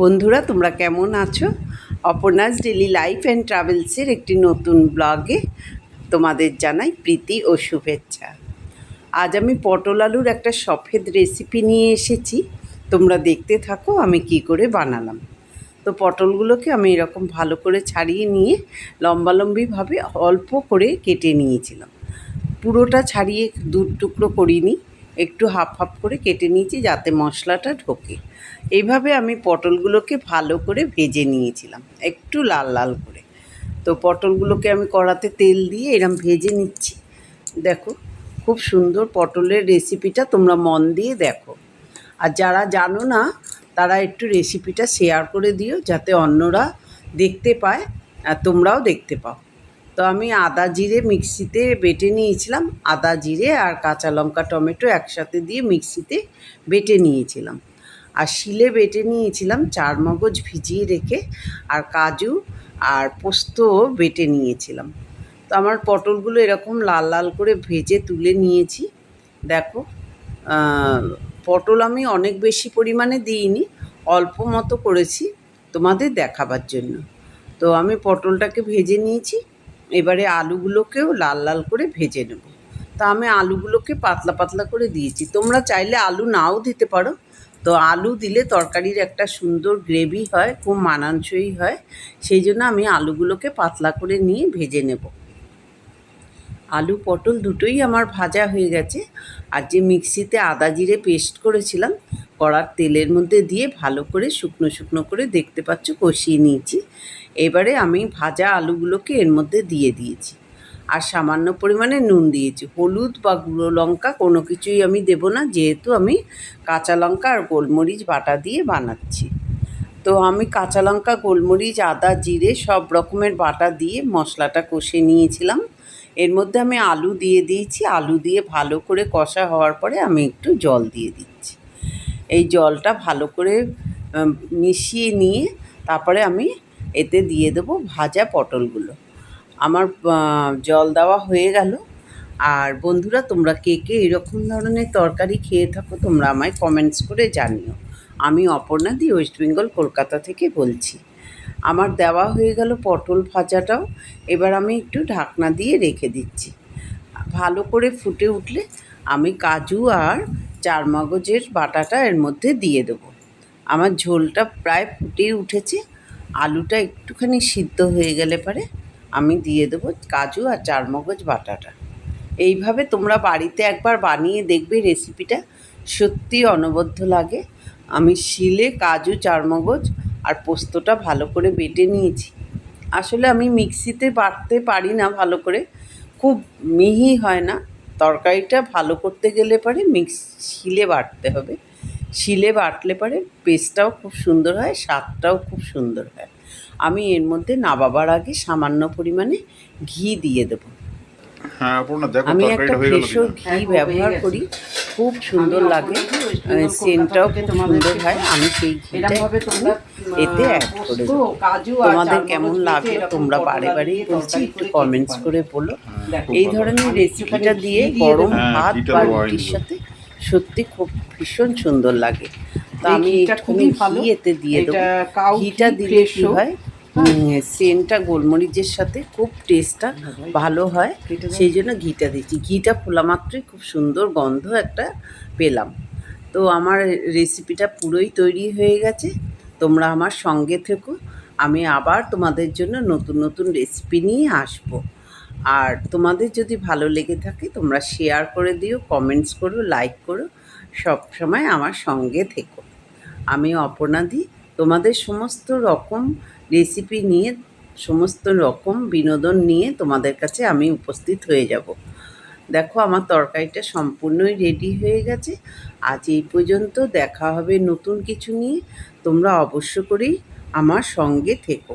বন্ধুরা, তোমরা কেমন আছো? অপর্ণাস ডেলি লাইফ অ্যান্ড ট্রাভেলসের একটি নতুন ব্লগে তোমাদের জানাই প্রীতি ও শুভেচ্ছা। আজ আমি পটল আলুর একটা সফেদ রেসিপি নিয়ে এসেছি। তোমরা দেখতে থাকো আমি কি করে বানালাম। তো পটলগুলোকে আমি এরকম ভালো করে ছাড়িয়ে নিয়ে লম্বালম্বিভাবে অল্প করে কেটে নিয়েছিলাম। পুরোটা ছাড়িয়ে দু টুকরো করিনি, একটু হাফ হাফ করে কেটে নিয়েছি যাতে মশলাটা ঢোকে। এইভাবে আমি পটলগুলোকে ভালো করে ভেজে নিয়েছিলাম, একটু লাল লাল করে। তো পটলগুলোকে আমি কড়াতে তেল দিয়ে এরম ভেজে নিচ্ছি। দেখো, খুব সুন্দর পটলের রেসিপিটা, তোমরা মন দিয়ে দেখো। আর যারা জানো না তারা একটু রেসিপিটা শেয়ার করে দিও যাতে অন্যরা দেখতে পায় আর তোমরাও দেখতে পাও। তো আমি আদা জিরে মিক্সিতে বেটে নিয়েছিলাম, আদা জিরে আর কাঁচা লঙ্কা টমেটো একসাথে দিয়ে মিক্সিতে বেটে নিয়েছিলাম। আর শিলে বেটে নিয়েছিলাম চারমগজ ভিজিয়ে রেখে, আর কাজু আর পোস্তও বেটে নিয়েছিলাম। তো আমার পটলগুলো এরকম লাল লাল করে ভেজে তুলে নিয়েছি। দেখো, পটল আমি অনেক বেশি পরিমাণে দিইনি, অল্প মতো করেছি তোমাদের দেখাবার জন্য। তো আমি পটলটাকে ভেজে নিয়েছি, এবারে আলুগুলোকেও লাল লাল করে ভেজে নেব। তা আমি আলুগুলোকে পাতলা পাতলা করে দিয়েছি, তোমরা চাইলে আলু নাও দিতে পারো। তো আলু দিলে তরকারির একটা সুন্দর গ্রেভি হয়, খুব মানানসই হয়, সেই জন্য আমি আলুগুলোকে পাতলা করে নিয়ে ভেজে নেব। আলু পটল দুটোই আমার ভাজা হয়ে গেছে। আর যে মিক্সিতে আদা জিরে পেস্ট করেছিলাম কড়ার তেলের মধ্যে দিয়ে ভালো করে শুকনো শুকনো করে দেখতে পাচ্ছ কষিয়ে নিয়েছি। এবারে আমি ভাজা আলুগুলোকে এর মধ্যে দিয়ে দিয়েছি, আর সামান্য পরিমাণে নুন দিয়েছি। হলুদ বা গুঁড়ো লঙ্কা কোনো কিছুই আমি দেবো না, যেহেতু আমি কাঁচা লঙ্কা আর গোলমরিচ বাটা দিয়ে বানাচ্ছি। তো আমি কাঁচা লঙ্কা গোলমরিচ আদা জিরে সব রকমের বাটা দিয়ে মশলাটা কষে নিয়েছিলাম। এর মধ্যে আমি আলু দিয়ে দিয়েছি, আলু দিয়ে ভালো করে কষা হওয়ার পরে আমি একটু জল দিয়ে দিচ্ছি। এই জলটা ভালো করে মিশিয়ে নিয়ে তারপরে আমি এতে দিয়ে দেবো ভাজা পটলগুলো। আমার জল দেওয়া হয়ে গেল। আর বন্ধুরা, তোমরা কে কে এরকম ধরনের তরকারি খেয়ে থাকো তোমরা আমায় কমেন্টস করে জানিও। আমি অপর্ণা দি, ওয়েস্ট বেঙ্গল, কলকাতা থেকে বলছি। আমার দেওয়া হয়ে গেল পটল ভাজাটাও। এবার আমি একটু ঢাকনা দিয়ে রেখে দিচ্ছি। ভালো করে ফুটে উঠলে আমি কাজু আর চারমগজের বাটাটা এর মধ্যে দিয়ে দেবো। আমার ঝোলটা প্রায় ফুটেই উঠেছে। আলুটা একটুখানি সিদ্ধ হয়ে গেলে পরে আমি দিয়ে দেবো কাজু আর চারমগজ বাটাটা। এইভাবে তোমরা বাড়িতে একবার বানিয়ে দেখবে, রেসিপিটা সত্যি অনবদ্য লাগে। আমি শিলে কাজু চারমগজ আর পোস্তটা ভালো করে বেটে নিয়েছি। আসলে আমি মিক্সিতে বাটতে পারি না ভালো করে, খুব মিহি হয় না। তরকারিটা ভালো করতে গেলে পরে শিলে বাটতে হবে। শিলে বাটলে পরে পেস্টটাও খুব সুন্দর হয়, স্বাদটাও খুব সুন্দর হয়। আমি এর মধ্যে নাবাবার আগে সামান্য পরিমাণে ঘি দিয়ে দেবো। আমি একটা ফ্রেশো ঘি ব্যবহার করি, খুব সুন্দর লাগে, সেন্টটাও খুব সুন্দর হয়। আমি সেই ঘিটা এতে অ্যাড করে দেবো। তোমাদের কেমন লাগে তোমরা বারে বারেই বলছি, একটু কমেন্টস করে বলো। এই ধরনের রেসিপিটা দিয়ে গরম ভাত বা রুটির সাথে সত্যি খুব ভীষণ সুন্দর লাগে। তো আমি একটুখানি ঘি এতে দিয়ে দেবো। ঘিটা দিলে কী হয়, সেন্টটা গোলমরিচের সাথে খুব টেস্টটা ভালো হয়, সেই জন্য ঘিটা দিচ্ছি। ঘিটা ফোলা মাত্রই খুব সুন্দর গন্ধ একটা পেলাম। তো আমার রেসিপিটা পুরোই তৈরি হয়ে গেছে, তোমরা আমার সঙ্গে থেকো। আমি আবার তোমাদের জন্য নতুন নতুন রেসিপি নিয়ে আসবো। আর তোমাদের যদি ভালো লেগে থাকে তোমরা শেয়ার করে দিও, কমেন্টস করো, লাইক করো, সব সময় আমার সঙ্গে থেকো। আমি অপর্ণা দি, তোমাদের সমস্ত রকম রেসিপি নিয়ে, সমস্ত রকম বিনোদন নিয়ে তোমাদের কাছে আমি উপস্থিত হয়ে যাব। দেখো, আমার তরকারিটা সম্পূর্ণই রেডি হয়ে গেছে। আজ এই পর্যন্ত, দেখা হবে নতুন কিছু নিয়ে। তোমরা অবশ্য করেই আমার সঙ্গে থেকো।